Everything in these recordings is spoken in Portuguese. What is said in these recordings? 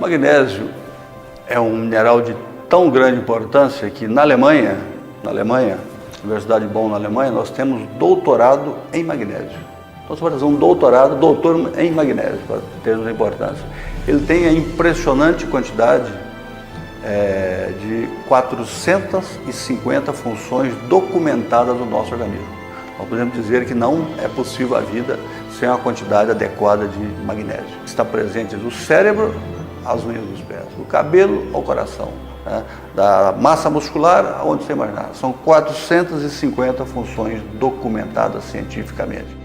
magnésio é um mineral de tão grande importância que na Alemanha, Universidade de Bonn, na Alemanha, nós temos doutorado em magnésio. Então você vai fazer um doutor em magnésio, para termos a importância. Ele tem a impressionante quantidade de 450 funções documentadas no nosso organismo. Nós podemos dizer que não é possível a vida sem uma quantidade adequada de magnésio. Está presente do cérebro às unhas dos pés, do cabelo ao coração, né? Da massa muscular aonde você imaginar. São 450 funções documentadas cientificamente.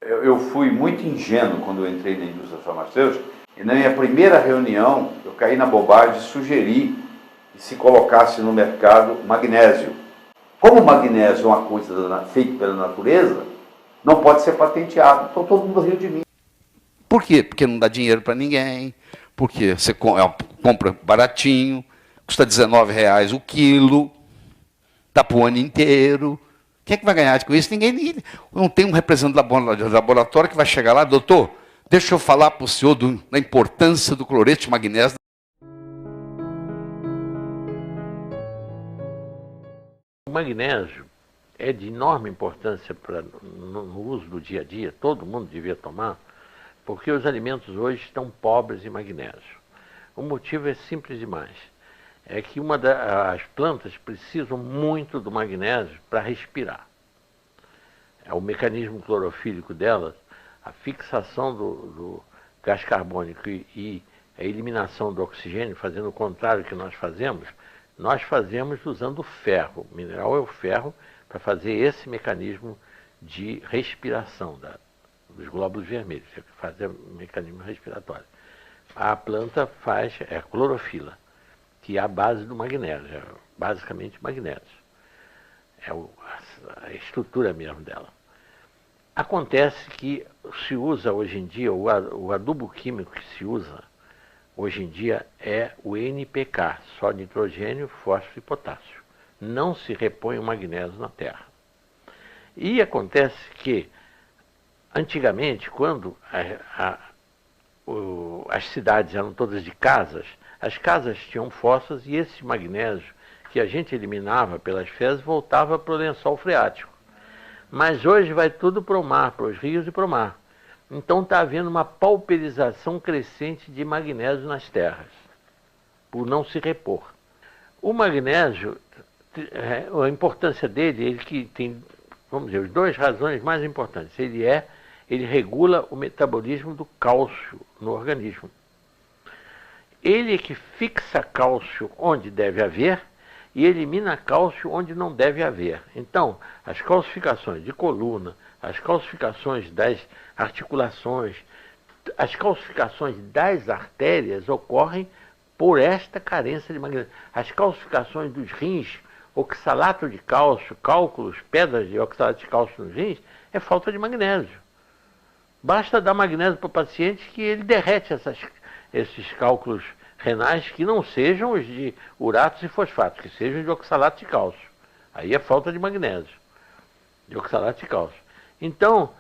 Eu fui muito ingênuo quando eu entrei na indústria farmacêutica e na minha primeira reunião eu caí na bobagem de sugerir que se colocasse no mercado magnésio. Como o magnésio é uma coisa feita pela natureza, não pode ser patenteado. Então todo mundo riu de mim. Por quê? Porque não dá dinheiro para ninguém, porque você compra baratinho, custa R$19 o quilo, está para o ano inteiro. Quem é que vai ganhar com isso? Ninguém. Não tem um representante do laboratório que vai chegar lá, doutor, deixa eu falar para o senhor da importância do cloreto de magnésio. O magnésio é de enorme importância no uso do dia a dia, todo mundo devia tomar, porque os alimentos hoje estão pobres em magnésio. O motivo é simples demais. É que as plantas precisam muito do magnésio para respirar. É o mecanismo clorofílico delas, a fixação do gás carbônico e a eliminação do oxigênio, fazendo o contrário que nós fazemos usando o ferro. O mineral é o ferro para fazer esse mecanismo de respiração dos glóbulos vermelhos, fazer o mecanismo respiratório. A planta faz a clorofila, que é a base do magnésio, basicamente magnésio. É a estrutura mesmo dela. Acontece que se usa hoje em dia, o adubo químico que se usa hoje em dia é o NPK, só nitrogênio, fósforo e potássio. Não se repõe o magnésio na terra. E acontece que, antigamente, quando as cidades eram todas de casas, as casas tinham fossas e esse magnésio que a gente eliminava pelas fezes voltava para o lençol freático. Mas hoje vai tudo para o mar, para os rios e para o mar. Então está havendo uma pauperização crescente de magnésio nas terras, por não se repor. O magnésio, a importância dele, ele que tem, vamos dizer, as duas razões mais importantes. Ele regula o metabolismo do cálcio no organismo. Ele é que fixa cálcio onde deve haver e elimina cálcio onde não deve haver. Então, as calcificações de coluna, as calcificações das articulações, as calcificações das artérias ocorrem por esta carência de magnésio. As calcificações dos rins, oxalato de cálcio, cálculos, pedras de oxalato de cálcio nos rins, é falta de magnésio. Basta dar magnésio para o paciente que ele derrete esses cálculos renais que não sejam os de uratos e fosfatos, que sejam de oxalato de cálcio. Aí é falta de magnésio, de oxalato de cálcio. Então,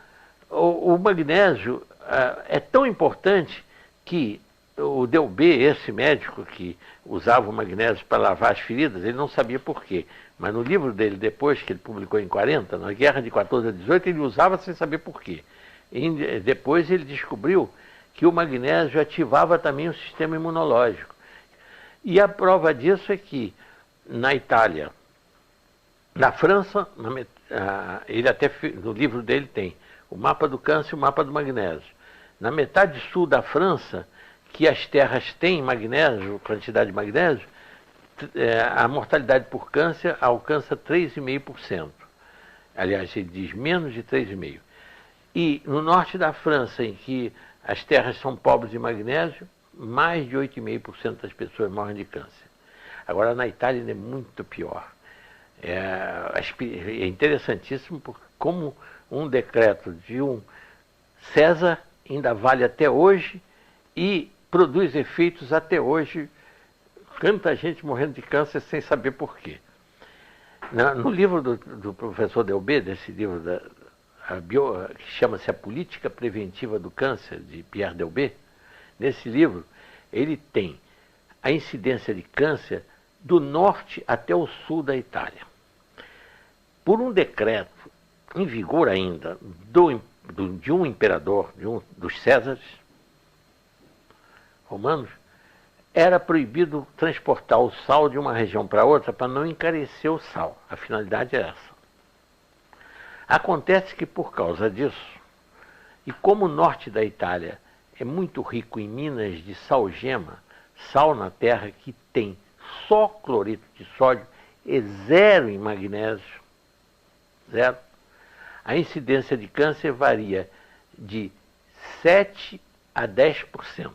o magnésio é tão importante que o Delbé, esse médico que usava o magnésio para lavar as feridas, ele não sabia por quê. Mas no livro dele, depois que ele publicou em 40, na Guerra de 14 a 18, ele usava sem saber por quê. E depois ele descobriu que o magnésio ativava também o sistema imunológico. E a prova disso é que na Itália, na França, ele até no livro dele tem o mapa do câncer e o mapa do magnésio. Na metade sul da França, que as terras têm magnésio, quantidade de magnésio, a mortalidade por câncer alcança 3,5%. Aliás, ele diz menos de 3,5%. E no norte da França, em que as terras são pobres de magnésio, mais de 8,5% das pessoas morrem de câncer. Agora, na Itália ainda é muito pior. É interessantíssimo porque como um decreto de um César ainda vale até hoje e produz efeitos até hoje. Tanta gente morrendo de câncer sem saber por quê. No livro do professor Delbé, desse livro que chama-se A Política Preventiva do Câncer, de Pierre Delbé. Nesse livro, ele tem a incidência de câncer do norte até o sul da Itália. Por um decreto em vigor ainda de um imperador, dos Césares romanos, era proibido transportar o sal de uma região para outra para não encarecer o sal. A finalidade é essa. Acontece que por causa disso, e como o norte da Itália é muito rico em minas de salgema, sal na terra que tem só cloreto de sódio e zero em magnésio, zero, a incidência de câncer varia de 7 a 10%.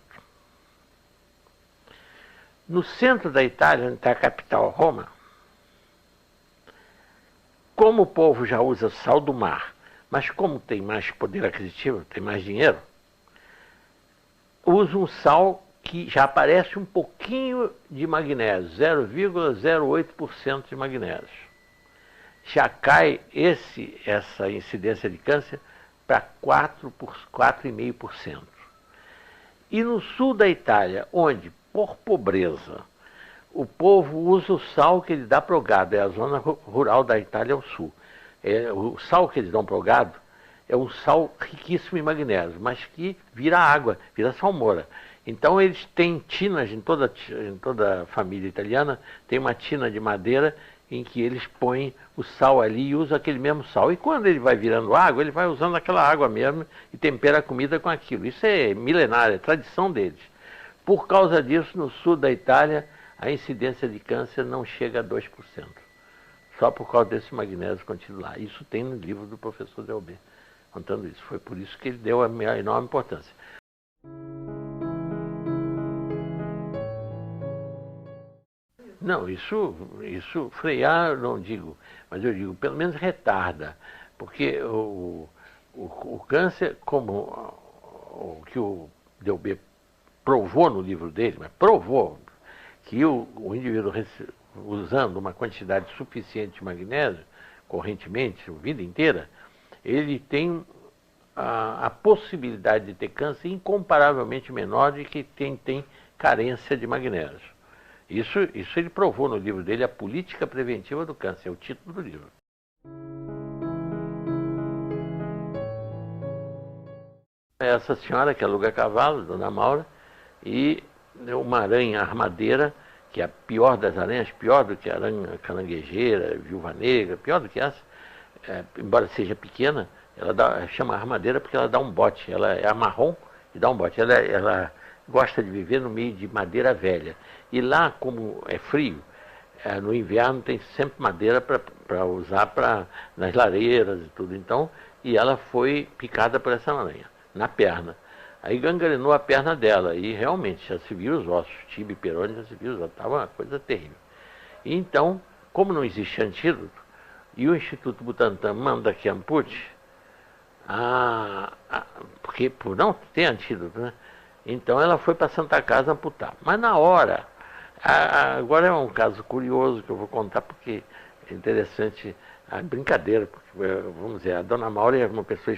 No centro da Itália, onde está a capital, Roma, como o povo já usa sal do mar, mas como tem mais poder aquisitivo, tem mais dinheiro, usa um sal que já aparece um pouquinho de magnésio, 0,08% de magnésio. Já cai essa incidência de câncer para 4,5%. E no sul da Itália, onde, por pobreza, o povo usa o sal que ele dá para o gado, é a zona rural da Itália ao sul. O sal que eles dão para o gado é um sal riquíssimo em magnésio, mas que vira água, vira salmoura. Então eles têm tinas, em toda a família italiana, tem uma tina de madeira em que eles põem o sal ali e usam aquele mesmo sal. E quando ele vai virando água, ele vai usando aquela água mesmo e tempera a comida com aquilo. Isso é milenário, é tradição deles. Por causa disso, no sul da Itália, a incidência de câncer não chega a 2%. Só por causa desse magnésio contido lá. Isso tem no livro do professor Delbé, contando isso. Foi por isso que ele deu a enorme importância. Não, isso frear, não digo, mas eu digo, pelo menos retarda, porque o câncer, como o que o Delbé provou no livro dele, mas provou que o indivíduo usando uma quantidade suficiente de magnésio, correntemente, a vida inteira, ele tem a possibilidade de ter câncer incomparavelmente menor de que quem tem carência de magnésio. Isso ele provou no livro dele, A Política Preventiva do Câncer, é o título do livro. Essa senhora que aluga cavalo, Dona Maura, e uma aranha armadeira, que é a pior das aranhas, pior do que a aranha caranguejeira, viúva negra, pior do que essa, embora seja pequena, ela chama armadeira porque ela dá um bote, ela é marrom e dá um bote. Ela gosta de viver no meio de madeira velha. E lá, como é frio, no inverno tem sempre madeira para usar nas lareiras e tudo. Então, e ela foi picada por essa aranha, na perna. Aí gangrenou a perna dela e realmente já se viu os ossos, tibia e perone, já se viu, já estava uma coisa terrível. E então, como não existe antídoto, e o Instituto Butantan manda que ampute, porque por não ter antídoto, né? Então ela foi para Santa Casa amputar. Mas na hora, agora é um caso curioso que eu vou contar porque é interessante a brincadeira, porque, vamos dizer, a Dona Maura é uma pessoa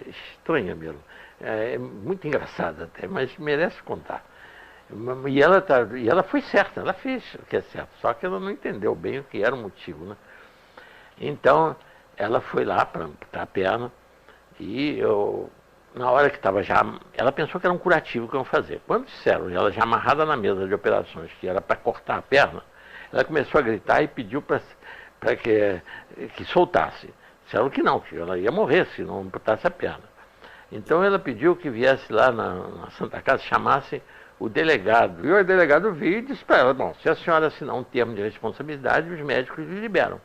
estranha mesmo. É muito engraçada até, mas merece contar. E ela foi certa, ela fez o que é certo, só que ela não entendeu bem o que era o motivo, né? Então, ela foi lá para amputar a perna e na hora que estava já, ela pensou que era um curativo que iam fazer. Quando disseram, ela já amarrada na mesa de operações, que era para cortar a perna, ela começou a gritar e pediu para que soltasse. Disseram que não, que ela ia morrer se não amputasse a perna. Então ela pediu que viesse lá na Santa Casa, chamasse o delegado. E o delegado veio e disse para ela, bom, se a senhora assinar um termo de responsabilidade, os médicos lhe liberam.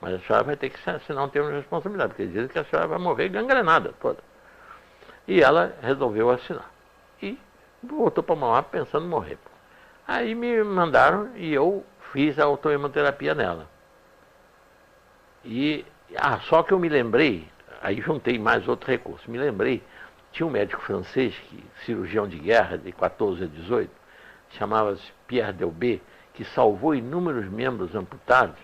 Mas a senhora vai ter que assinar um termo de responsabilidade, porque eles dizem que a senhora vai morrer gangrenada toda. E ela resolveu assinar. E voltou para Mauá pensando em morrer. Aí me mandaram e eu fiz a autoimunoterapia nela. Só que eu me lembrei, aí juntei mais outro recurso, me lembrei, tinha um médico francês, cirurgião de guerra, de 14 a 18, chamava-se Pierre Delbé, que salvou inúmeros membros amputados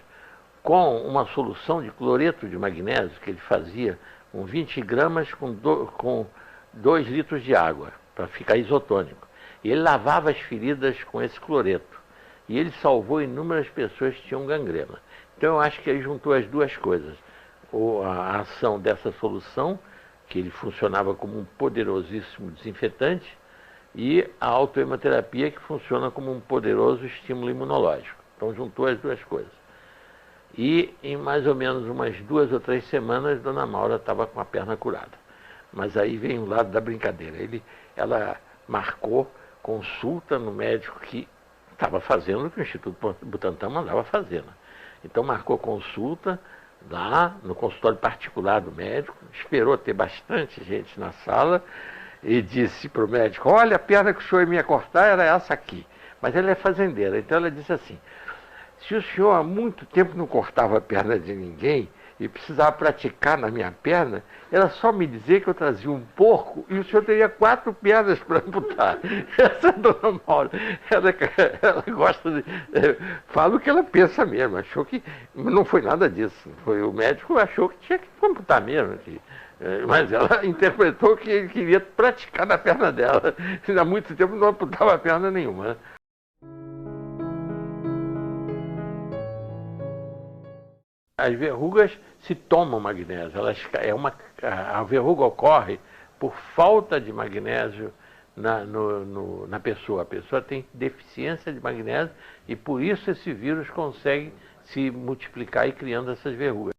com uma solução de cloreto de magnésio que ele fazia com 20 gramas com 2 litros de água, para ficar isotônico. E ele lavava as feridas com esse cloreto. E ele salvou inúmeras pessoas que tinham gangrena. Então eu acho que ele juntou as duas coisas. A ação dessa solução, que ele funcionava como um poderosíssimo desinfetante, e a autohemoterapia, que funciona como um poderoso estímulo imunológico. Então juntou as duas coisas. E em mais ou menos umas 2 ou 3 semanas, Dona Maura estava com a perna curada. Mas aí vem o lado da brincadeira. Ela marcou consulta no médico que estava fazendo o que o Instituto Butantan mandava fazer. Né? Então marcou consulta lá no consultório particular do médico, esperou ter bastante gente na sala e disse para o médico: olha, a perna que o senhor ia cortar era essa aqui. Mas ela é fazendeira, então ela disse assim: se o senhor há muito tempo não cortava a perna de ninguém e precisava praticar na minha perna, era só me dizer que eu trazia um porco e o senhor teria 4 pernas para amputar. Essa é a Dona Maura. Ela gosta de... fala o que ela pensa mesmo. Achou que... Não foi nada disso. O médico achou que tinha que amputar mesmo. Mas ela interpretou que ele queria praticar na perna dela. Há muito tempo não amputava perna nenhuma. Né? As verrugas se tomam magnésio. A verruga ocorre por falta de magnésio na pessoa. A pessoa tem deficiência de magnésio e por isso esse vírus consegue se multiplicar e criando essas verrugas.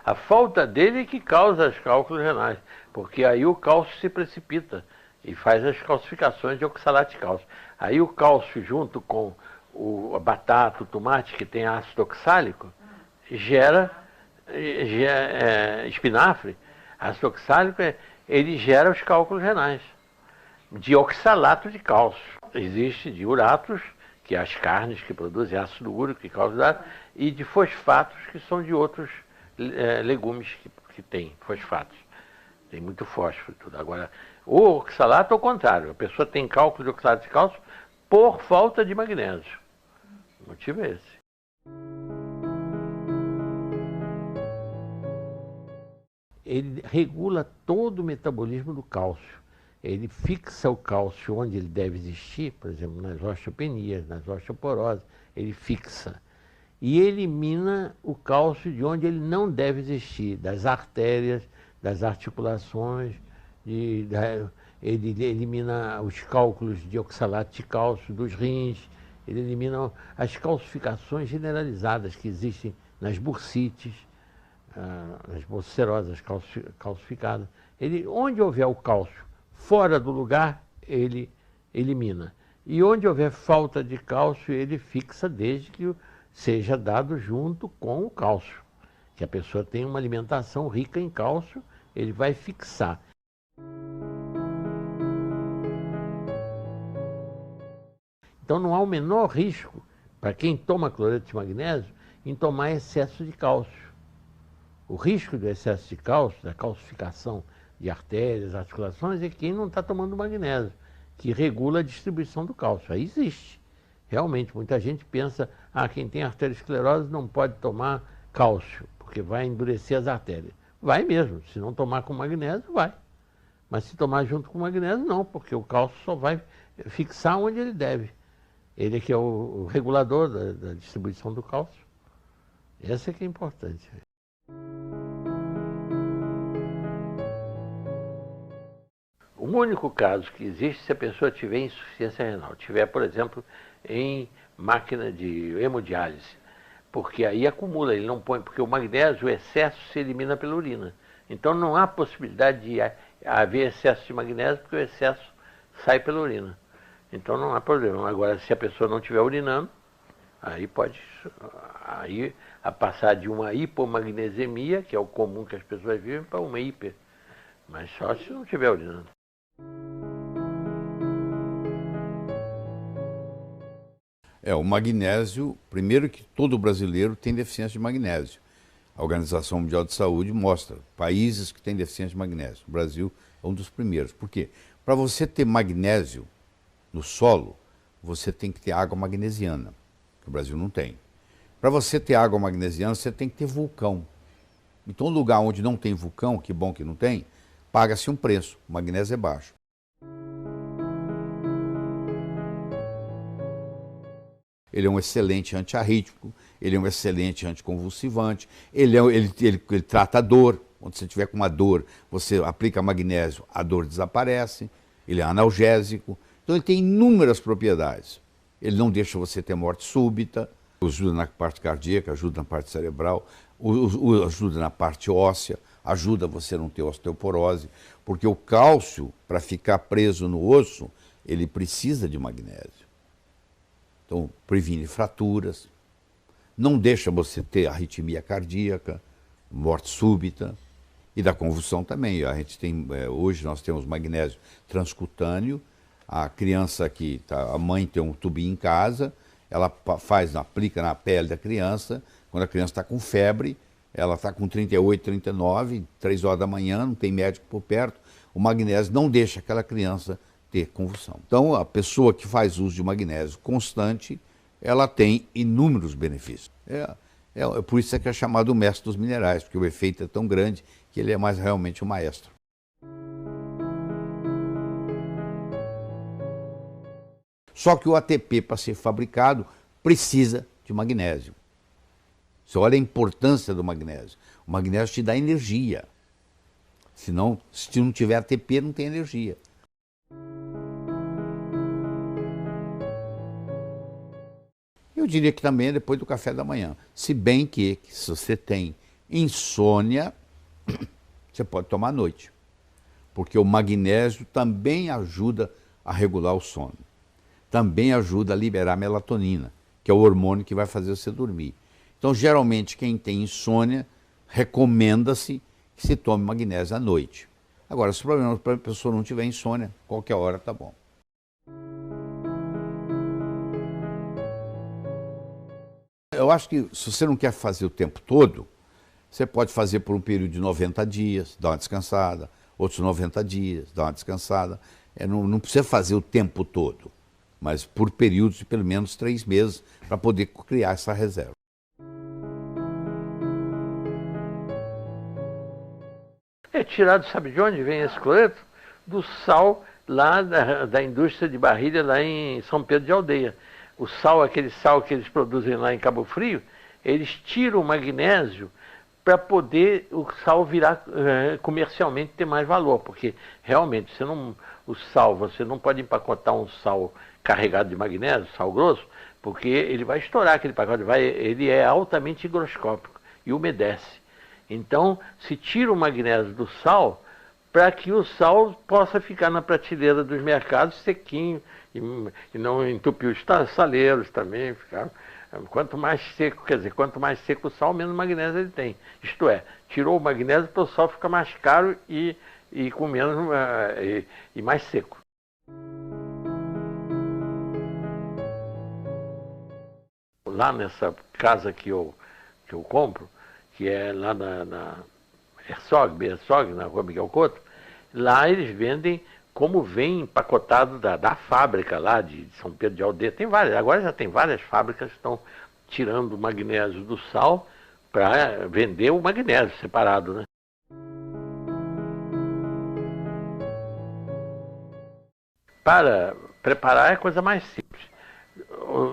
A falta dele é que causa os cálculos renais, porque aí o cálcio se precipita e faz as calcificações de oxalato de cálcio. Aí o cálcio, junto com a batata, o tomate, que tem ácido oxálico, gera espinafre. Ácido oxálico, ele gera os cálculos renais, de oxalato de cálcio. Existe de uratos, que é as carnes que produzem ácido úrico, que causa urato, e de fosfatos, que são de outros legumes que tem fosfatos. Tem muito fósforo e tudo. Agora, o oxalato é o contrário. A pessoa tem cálculo de oxalato de cálcio por falta de magnésio. O motivo é esse. Ele regula todo o metabolismo do cálcio. Ele fixa o cálcio onde ele deve existir, por exemplo, nas osteopenias, nas osteoporoses, ele fixa. E elimina o cálcio de onde ele não deve existir, das artérias, das articulações, ele elimina os cálculos de oxalato de cálcio dos rins, ele elimina as calcificações generalizadas que existem nas bursites, nas bolsicerosas calcificadas. Onde houver o cálcio fora do lugar, ele elimina. E onde houver falta de cálcio, ele fixa desde que seja dado junto com o cálcio. Que a pessoa tem uma alimentação rica em cálcio, ele vai fixar. Então não há o menor risco, para quem toma cloreto de magnésio, em tomar excesso de cálcio. O risco do excesso de cálcio, da calcificação de artérias, articulações, é quem não está tomando magnésio, que regula a distribuição do cálcio. Aí existe. Realmente, muita gente pensa, quem tem arteriosclerose não pode tomar cálcio, porque vai endurecer as artérias. Vai mesmo, se não tomar com magnésio, vai. Mas se tomar junto com magnésio, não, porque o cálcio só vai fixar onde ele deve. Ele que é o regulador da distribuição do cálcio. Essa é que é importante. O único caso que existe se a pessoa tiver insuficiência renal, tiver, por exemplo, em máquina de hemodiálise, porque aí acumula, ele não põe, porque o magnésio, o excesso se elimina pela urina. Então não há possibilidade de haver excesso de magnésio, porque o excesso sai pela urina. Então não há problema. Agora, se a pessoa não estiver urinando, aí pode a passar de uma hipomagnesemia, que é o comum que as pessoas vivem, para uma hiper. Mas só se não estiver urinando. O magnésio, primeiro que todo brasileiro tem deficiência de magnésio. A Organização Mundial de Saúde mostra países que têm deficiência de magnésio. O Brasil é um dos primeiros. Por quê? Para você ter magnésio no solo, você tem que ter água magnesiana, que o Brasil não tem. Para você ter água magnesiana, você tem que ter vulcão. Então, lugar onde não tem vulcão, que bom que não tem, paga-se um preço. O magnésio é baixo. Ele é um excelente antiarrítmico, ele é um excelente anticonvulsivante, ele trata a dor. Quando você tiver com uma dor, você aplica magnésio, a dor desaparece. Ele é analgésico. Então ele tem inúmeras propriedades. Ele não deixa você ter morte súbita, ajuda na parte cardíaca, ajuda na parte cerebral, ajuda na parte óssea, ajuda você a não ter osteoporose, porque o cálcio, para ficar preso no osso, ele precisa de magnésio. Então, previne fraturas, não deixa você ter arritmia cardíaca, morte súbita, e da convulsão também. A gente tem, hoje nós temos magnésio transcutâneo, a criança a mãe tem um tubinho em casa, ela aplica na pele da criança, quando a criança está com febre, ela está com 38, 39, 3 horas da manhã, não tem médico por perto, o magnésio não deixa aquela criança ter convulsão. Então, a pessoa que faz uso de magnésio constante, ela tem inúmeros benefícios. Por isso é que é chamado o mestre dos minerais, porque o efeito é tão grande que ele é mais realmente um maestro. Só que o ATP, para ser fabricado, precisa de magnésio. Você olha a importância do magnésio. O magnésio te dá energia. Senão, se não tiver ATP, não tem energia. Eu diria que também é depois do café da manhã. Se bem que se você tem insônia, você pode tomar à noite. Porque o magnésio também ajuda a regular o sono. Também ajuda a liberar melatonina, que é o hormônio que vai fazer você dormir. Então, geralmente, quem tem insônia, recomenda-se que se tome magnésio à noite. Agora, se o problema para a pessoa não tiver insônia, qualquer hora está bom. Eu acho que se você não quer fazer o tempo todo, você pode fazer por um período de 90 dias, dar uma descansada, outros 90 dias, dar uma descansada. Não precisa fazer o tempo todo, mas por períodos de pelo menos 3 meses, para poder criar essa reserva. É tirado, sabe de onde vem esse cloreto? Do sal lá da indústria de Barrilha, lá em São Pedro de Aldeia. O sal, aquele sal que eles produzem lá em Cabo Frio, eles tiram o magnésio para poder o sal virar comercialmente ter mais valor, porque realmente você não pode empacotar um sal carregado de magnésio, sal grosso, porque ele vai estourar aquele pacote, ele é altamente higroscópico e umedece. Então, se tira o magnésio do sal para que o sal possa ficar na prateleira dos mercados sequinho e não entupir os saleiros também. Quanto mais seco, quanto mais seco o sal, menos magnésio ele tem. Isto é, tirou o magnésio para o sal ficar mais caro e com menos e mais seco. Lá nessa casa que eu compro, que é lá na Herzog, na Rua Miguel Couto, lá eles vendem como vem empacotado da fábrica lá de São Pedro de Aldeia. Tem várias, agora já tem várias fábricas que estão tirando o magnésio do sal para vender o magnésio separado, né? Para preparar é a coisa mais simples.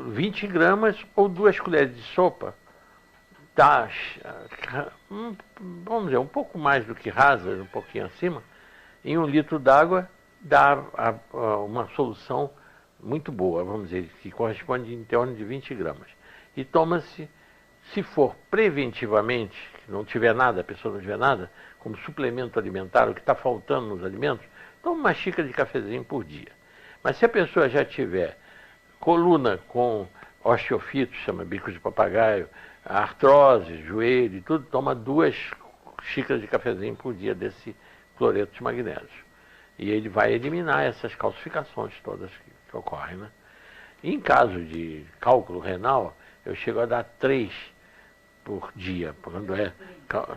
20 gramas ou 2 colheres de sopa, vamos dizer, um pouco mais do que rasa, um pouquinho acima, em 1 litro d'água dá uma solução muito boa, vamos dizer, que corresponde em torno de 20 gramas. E toma-se, se for preventivamente, não tiver nada, a pessoa não tiver nada, como suplemento alimentar, o que está faltando nos alimentos, toma uma xícara de cafezinho por dia. Mas se a pessoa já tiver coluna com osteofito, chama bico de papagaio, artrose, joelho e tudo, toma 2 xícaras de cafezinho por dia desse cloreto de magnésio. E ele vai eliminar essas calcificações todas que ocorrem, né? E em caso de cálculo renal, eu chego a dar 3 por dia, quando é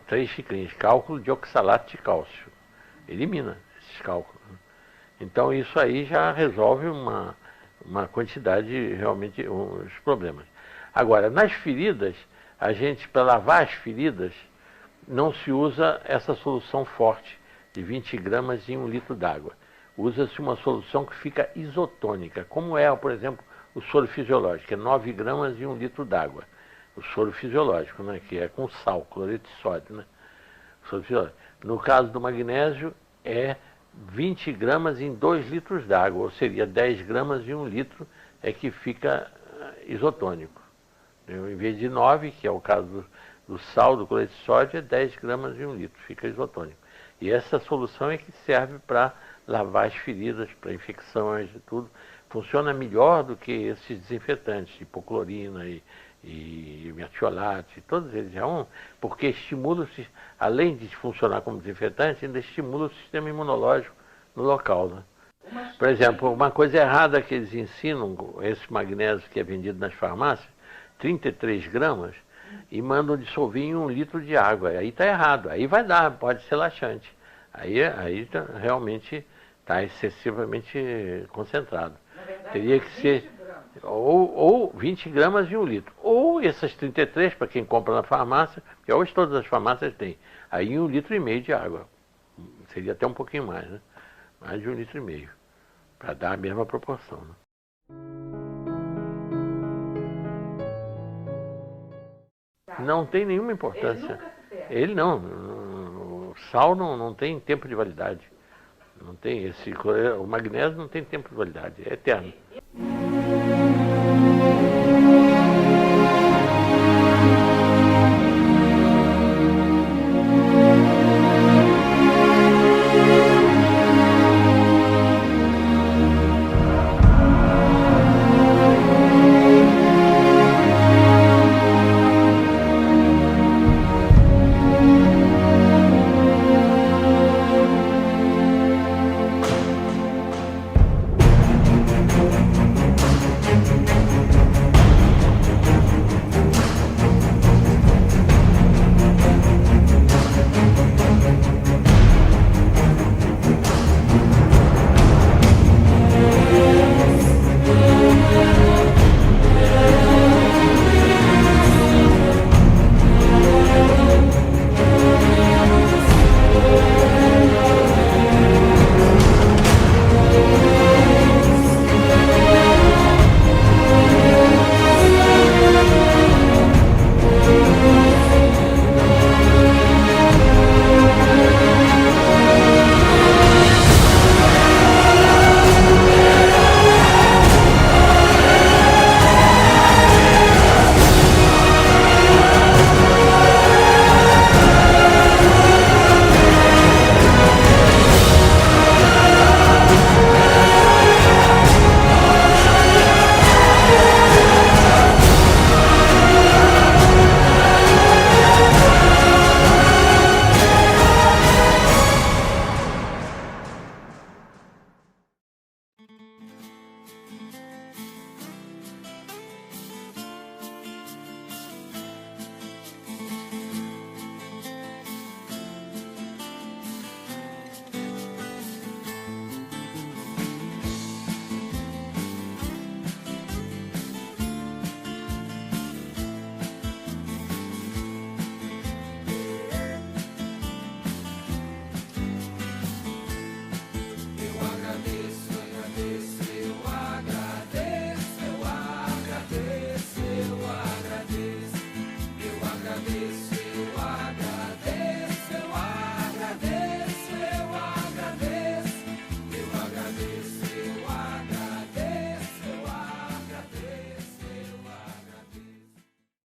3 xicrinhas, cálculo de oxalato de cálcio. Elimina esses cálculos. Então isso aí já resolve uma quantidade, realmente, os problemas. Agora, nas feridas, a gente, para lavar as feridas, não se usa essa solução forte de 20 gramas em 1 litro d'água. Usa-se uma solução que fica isotônica, como é, por exemplo, o soro fisiológico, que é 9 gramas em 1 litro d'água. O soro fisiológico, né, que é com sal, cloreto de sódio. Né? O soro fisiológico. No caso do magnésio, é 20 gramas em 2 litros d'água, ou seria 10 gramas em 1 litro, é que fica isotônico. Em vez de 9, que é o caso do sal, do cloreto de sódio, é 10 gramas em 1 litro, fica isotônico. E essa solução é que serve para lavar as feridas, para infecções e tudo. Funciona melhor do que esses desinfetantes, hipoclorina e metiolate, todos eles. Porque estimula, além de funcionar como desinfetante, ainda estimula o sistema imunológico no local. Né? Por exemplo, uma coisa errada que eles ensinam, esse magnésio que é vendido nas farmácias, 33 gramas, e mandam dissolver em 1 litro de água. Aí está errado, aí vai dar, pode ser laxante. Aí realmente está excessivamente concentrado. Teria que ser ou 20 gramas em 1 litro. Ou essas 33, para quem compra na farmácia, que hoje todas as farmácias têm, aí em 1,5 litro de água. Seria até um pouquinho mais, né? Mais de 1,5 litro, para dar a mesma proporção. Né? Não tem nenhuma importância. Ele não. O sal não tem tempo de validade. Não tem o magnésio não tem tempo de validade, é eterno.